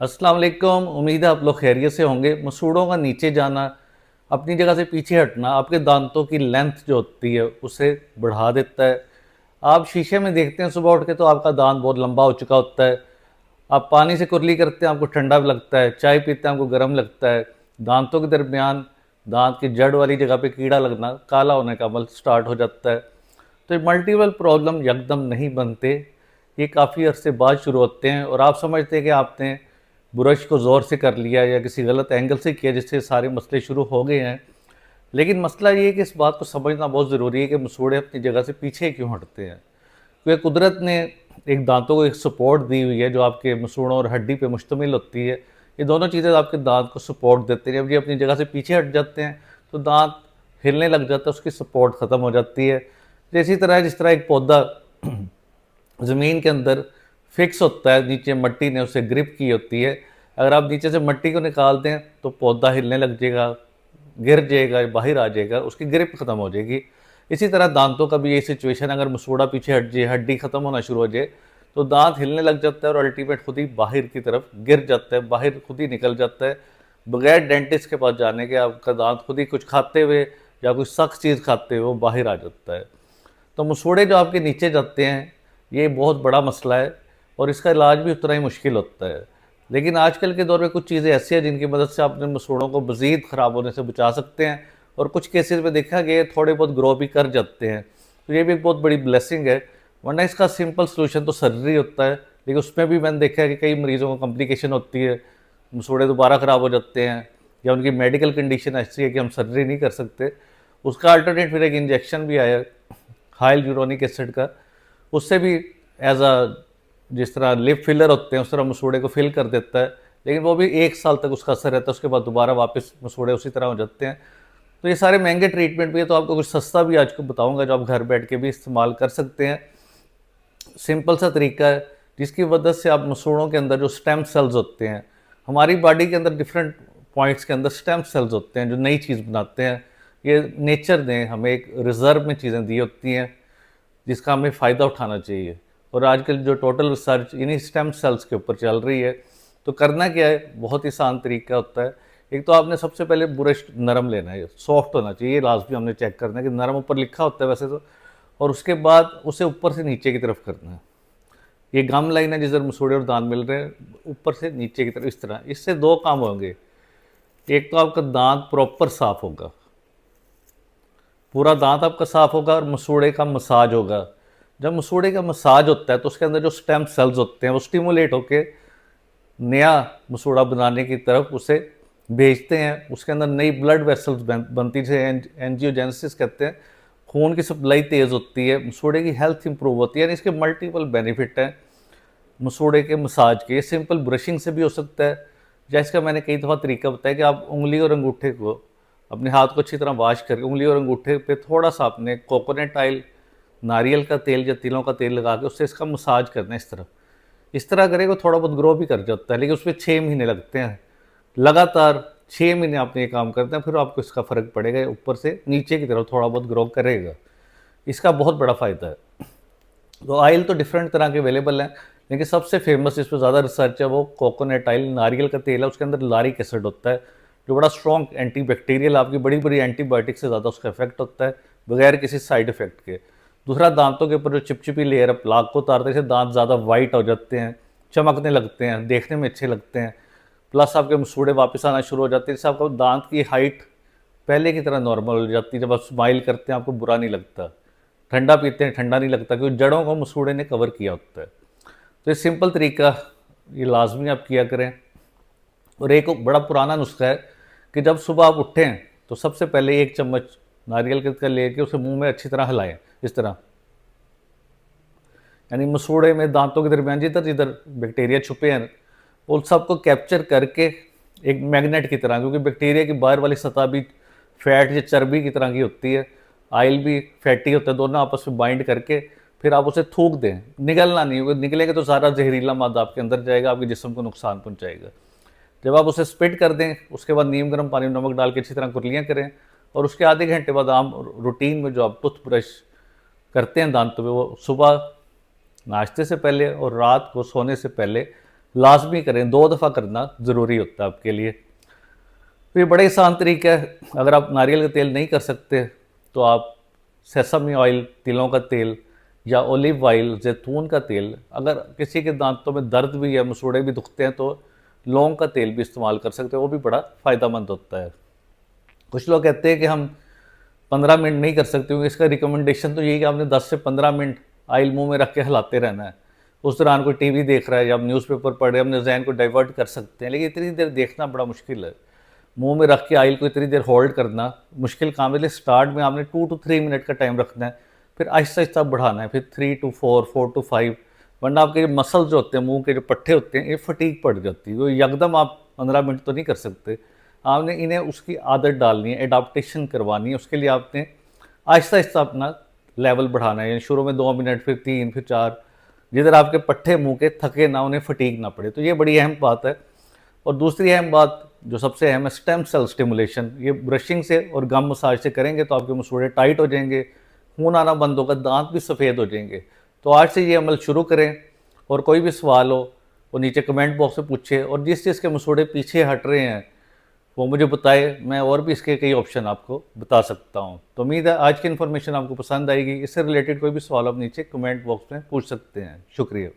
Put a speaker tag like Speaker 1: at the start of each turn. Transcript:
Speaker 1: अस्सलाम वालेकुम। उम्मीद है आप लोग खैरियत से होंगे। मसूड़ों का नीचे जाना, अपनी जगह से पीछे हटना आपके दांतों की लेंथ जो होती है उसे बढ़ा देता है। आप शीशे में देखते हैं सुबह उठ के तो आपका दांत बहुत लंबा हो चुका होता है। आप पानी से कुरली करते हैं, आपको ठंडा भी लगता है। चाय पीते हैं, आपको गर्म लगता है। दांतों के दरमियान दांत की जड़ वाली जगह पे कीड़ा लगना, काला होने का अमल स्टार्ट हो जाता है। तो ये मल्टीपल प्रॉब्लम यकदम नहीं बनते, ये काफ़ी अरसे बाद शुरू होते हैं और आप समझते हैं कि आपने ब्रश को ज़ोर से कर लिया या किसी गलत एंगल से किया जिससे सारे मसले शुरू हो गए हैं। लेकिन मसला ये है कि इस बात को समझना बहुत ज़रूरी है कि मसूड़े अपनी जगह से पीछे क्यों हटते हैं। क्योंकि कुदरत ने एक दांतों को एक सपोर्ट दी हुई है जो आपके मसूड़ों और हड्डी पे मुश्तमिल होती है। ये दोनों चीज़ें आपके दांत को सपोर्ट देते हैं। जब ये अपनी जगह से पीछे हट जाते हैं तो दांत हिलने लग जाता है, उसकी सपोर्ट ख़त्म हो जाती है। तो इसी तरह जिस तरह एक पौधा ज़मीन के अंदर फिक्स होता है, नीचे मिट्टी ने उसे ग्रिप की होती है। अगर आप नीचे से मिट्टी को निकाल दें तो पौधा हिलने लग जाएगा, गिर जाएगा, बाहर आ जाएगा, उसकी ग्रिप ख़त्म हो जाएगी। इसी तरह दांतों का भी यही सिचुएशन, अगर मसूड़ा पीछे हट जाए, हड्डी ख़त्म होना शुरू हो जाए तो दांत हिलने लग जाता है और अल्टीमेट खुद ही बाहर की तरफ गिर जाता है, बाहर खुद ही निकल जाता है। बगैर डेंटिस्ट के पास जाने के आपका दांत खुद ही कुछ खाते हुए या कोई सख्त चीज़ खाते हुए वो बाहर आ जाता है। तो मसूड़े जो आपके नीचे जाते हैं ये बहुत बड़ा मसला है और इसका इलाज भी उतना ही मुश्किल होता है। लेकिन आजकल के दौर में कुछ चीज़ें ऐसी हैं जिनकी मदद से आप अपने मसूड़ों को मज़ीद ख़राब होने से बचा सकते हैं और कुछ केसेस में देखा गया थोड़े बहुत ग्रो भी कर जाते हैं। तो ये भी एक बहुत बड़ी ब्लेसिंग है। वरना इसका सिंपल सोल्यूशन तो सर्जरी होता है, लेकिन उसमें भी मैंने देखा है कि कई मरीज़ों को कॉम्प्लिकेशन होती है, मसूड़े दोबारा ख़राब हो जाते हैं या उनकी मेडिकल कंडीशन ऐसी है कि हम सर्जरी नहीं कर सकते। उसका अल्टरनेट फिर एक इंजेक्शन भी आया हाइलुरोनिक एसिड का, उससे भी एज अ जिस तरह लिप फिलर होते हैं उस तरह मसूड़े को फिल कर देता है। लेकिन वो भी 1 साल तक उसका असर रहता है, उसके बाद दोबारा वापस मसूड़े उसी तरह हो जाते हैं। तो ये सारे महंगे ट्रीटमेंट भी है, तो आपको कुछ सस्ता भी आज को बताऊंगा जो आप घर बैठ के भी इस्तेमाल कर सकते हैं। सिंपल सा तरीका है जिसकी वजह से आप मसूड़ों के अंदर जो स्टेम सेल्स होते हैं, हमारी बॉडी के अंदर डिफरेंट पॉइंट्स के अंदर स्टेम सेल्स होते हैं जो नई चीज़ बनाते हैं। ये नेचर ने हमें एक रिज़र्व में चीज़ें दी होती हैं जिसका हमें फ़ायदा उठाना चाहिए। और आजकल जो टोटल रिसर्च इन्हीं स्टेम सेल्स के ऊपर चल रही है। तो करना क्या है, बहुत ही आसान तरीका होता है। एक तो आपने सबसे पहले ब्रश नरम लेना है, सॉफ्ट होना चाहिए, लास्ट भी हमने चेक करना है कि नरम ऊपर लिखा होता है वैसे तो। और उसके बाद उसे ऊपर से नीचे की तरफ करना है। ये गम लाइन है जिधर मसूड़े और दांत मिल रहे हैं, ऊपर से नीचे की तरफ इस तरह। इससे दो काम होंगे, एक तो आपका दांत प्रॉपर साफ होगा, पूरा दांत आपका साफ होगा और मसूड़े का मसाज होगा। जब मसूड़े का मसाज होता है तो उसके अंदर जो स्टेम सेल्स होते हैं वो स्टिमुलेट होके नया मसूड़ा बनाने की तरफ उसे भेजते हैं। उसके अंदर नई ब्लड वेसल्स बनती है, एंजियोजेनेसिस कहते हैं। खून की सप्लाई तेज़ होती है, मसूड़े की हेल्थ इंप्रूव होती है। यानी इसके मल्टीपल बेनिफिट हैं मसूड़े के मसाज के। ये सिंपल ब्रशिंग से भी हो सकता है, या इसका मैंने कई दफ़ा तरीका बताया कि आप उंगली और अंगूठे को, अपने हाथ को अच्छी तरह वॉश करके उंगली और अंगूठे पे थोड़ा सा आपने कोकोनट ऑयल, नारियल का तेल या तिलों का तेल लगा के उससे इसका मसाज करना है। इस तरह करेगा थोड़ा बहुत ग्रो भी कर जाता है, लेकिन उसमें 6 महीने लगते हैं। लगातार 6 महीने आपने ये काम करते हैं, फिर आपको इसका फ़र्क पड़ेगा, ऊपर से नीचे की तरफ थोड़ा बहुत ग्रो करेगा। इसका बहुत बड़ा फ़ायदा है। तो ऑयल तो डिफरेंट तरह के अवेलेबल हैं, लेकिन सबसे फेमस, इस पर ज़्यादा रिसर्च है, वो कोकोनट ऑयल, नारियल का तेल है। उसके अंदर लारिक एसिड होता है जो बड़ा स्ट्रॉन्ग एंटी बैक्टीरियल, आपकी बड़ी बड़ी एंटीबायोटिक से ज़्यादा उसका इफेक्ट होता है बगैर किसी साइड इफेक्ट के। दूसरा, दांतों के ऊपर जो चिपचिपी लेयर है प्लाक को उतारते से दांत ज़्यादा वाइट हो जाते हैं, चमकने लगते हैं, देखने में अच्छे लगते हैं। प्लस आपके मसूड़े वापस आना शुरू हो जाते हैं, जिससे आपको दांत की हाइट पहले की तरह नॉर्मल हो जाती है। जब आप स्माइल करते हैं आपको बुरा नहीं लगता, ठंडा पीते हैं ठंडा नहीं लगता, क्योंकि जड़ों को मसूड़े ने कवर किया होता है। तो ये सिंपल तरीका ये लाजमी आप किया करें। और एक बड़ा पुराना नुस्खा है कि जब सुबह आप उठें तो सबसे पहले 1 चम्मच नारियल के तेल लेके उसे मुंह में अच्छी तरह हिलाएं, इस तरह। यानी मसूड़े में दांतों के दरमियान जिधर जिधर बैक्टीरिया छुपे हैं उन सबको कैप्चर करके एक मैग्नेट की तरह, क्योंकि बैक्टीरिया की बाहर वाली सतह भी फैट या चर्बी की तरह की होती है, ऑयल भी फैटी होता है, दोनों आपस में बाइंड करके फिर आप उसे थूक दें। निगलना नहीं होगा, निकलेगा तो सारा जहरीला मादा आपके अंदर जाएगा, आपके जिस्म को नुकसान पहुंचाएगा। जब आप उसे स्पिट कर दें उसके बाद नीम गर्म पानी में नमक डाल के अच्छी तरह कुरलियाँ करें। और उसके आधे घंटे बाद आम रूटीन में जो आप टूथ ब्रश करते हैं दांतों पे, वो सुबह नाश्ते से पहले और रात को सोने से पहले लाजमी करें, 2 दफ़ा करना ज़रूरी होता है आपके लिए। तो ये बड़ा ही आसान तरीका है। अगर आप नारियल का तेल नहीं कर सकते तो आप सेसमी ऑयल, तिलों का तेल, या ओलिव ऑयल, जैतून का तेल, अगर किसी के दांतों में दर्द भी है, मसूड़े भी दुखते हैं, तो लौंग का तेल भी इस्तेमाल कर सकते हैं, वो भी बड़ा फ़ायदेमंद होता है। कुछ लोग कहते हैं कि हम 15 मिनट नहीं कर सकते, क्योंकि इसका रिकमेंडेशन तो यही कि आपने 10 से 15 मिनट ऑयल मुंह में रख के हिलाते रहना है। उस दौरान कोई टीवी देख रहा है या आप न्यूज़पेपर पढ़ रहे हैं, अपने जहन को डाइवर्ट कर सकते हैं, लेकिन इतनी देर देखना बड़ा मुश्किल है। मुंह में रख के ऑयल को इतनी देर होल्ड करना मुश्किल काम है। इसलिए स्टार्ट में आपने 2 to 3 मिनट का टाइम रखना है, फिर आहिस्ता आहिस्ता बढ़ाना है, फिर 3 to 4, 4 to 5, वरना आपके मसल्स जो होते हैं, मुंह के जो पट्टे होते हैं, ये फटीग पड़ जाती है। तो यकदम आप 15 मिनट तो नहीं कर सकते, आपने इन्हें उसकी आदत डालनी है, एडाप्टेशन करवानी है। उसके लिए आपने आहिस्ता आहिस्ता अपना लेवल बढ़ाना है, यानी शुरू में 2 मिनट, फिर 3, फिर 4, जिधर आपके पट्टे मुंह के थके ना, उन्हें फटीग ना पड़े। तो ये बड़ी अहम बात है। और दूसरी अहम बात जो सबसे अहम है, स्टेम सेल स्टिमुलेशन। ये ब्रशिंग से और गम मसाज से करेंगे तो आपके मसूड़े टाइट हो जाएंगे, खून आना बंद होगा, दांत भी सफ़ेद हो जाएंगे। तो आज से ये अमल शुरू करें, और कोई भी सवाल हो वो नीचे कमेंट बॉक्स में पूछे, और जिस चीज़ के मसूड़े पीछे हट रहे हैं वो मुझे बताए, मैं और भी इसके कई ऑप्शन आपको बता सकता हूँ। तो उम्मीद है आज की इन्फॉर्मेशन आपको पसंद आएगी। इससे रिलेटेड कोई भी सवाल आप नीचे कमेंट बॉक्स में पूछ सकते हैं। शुक्रिया।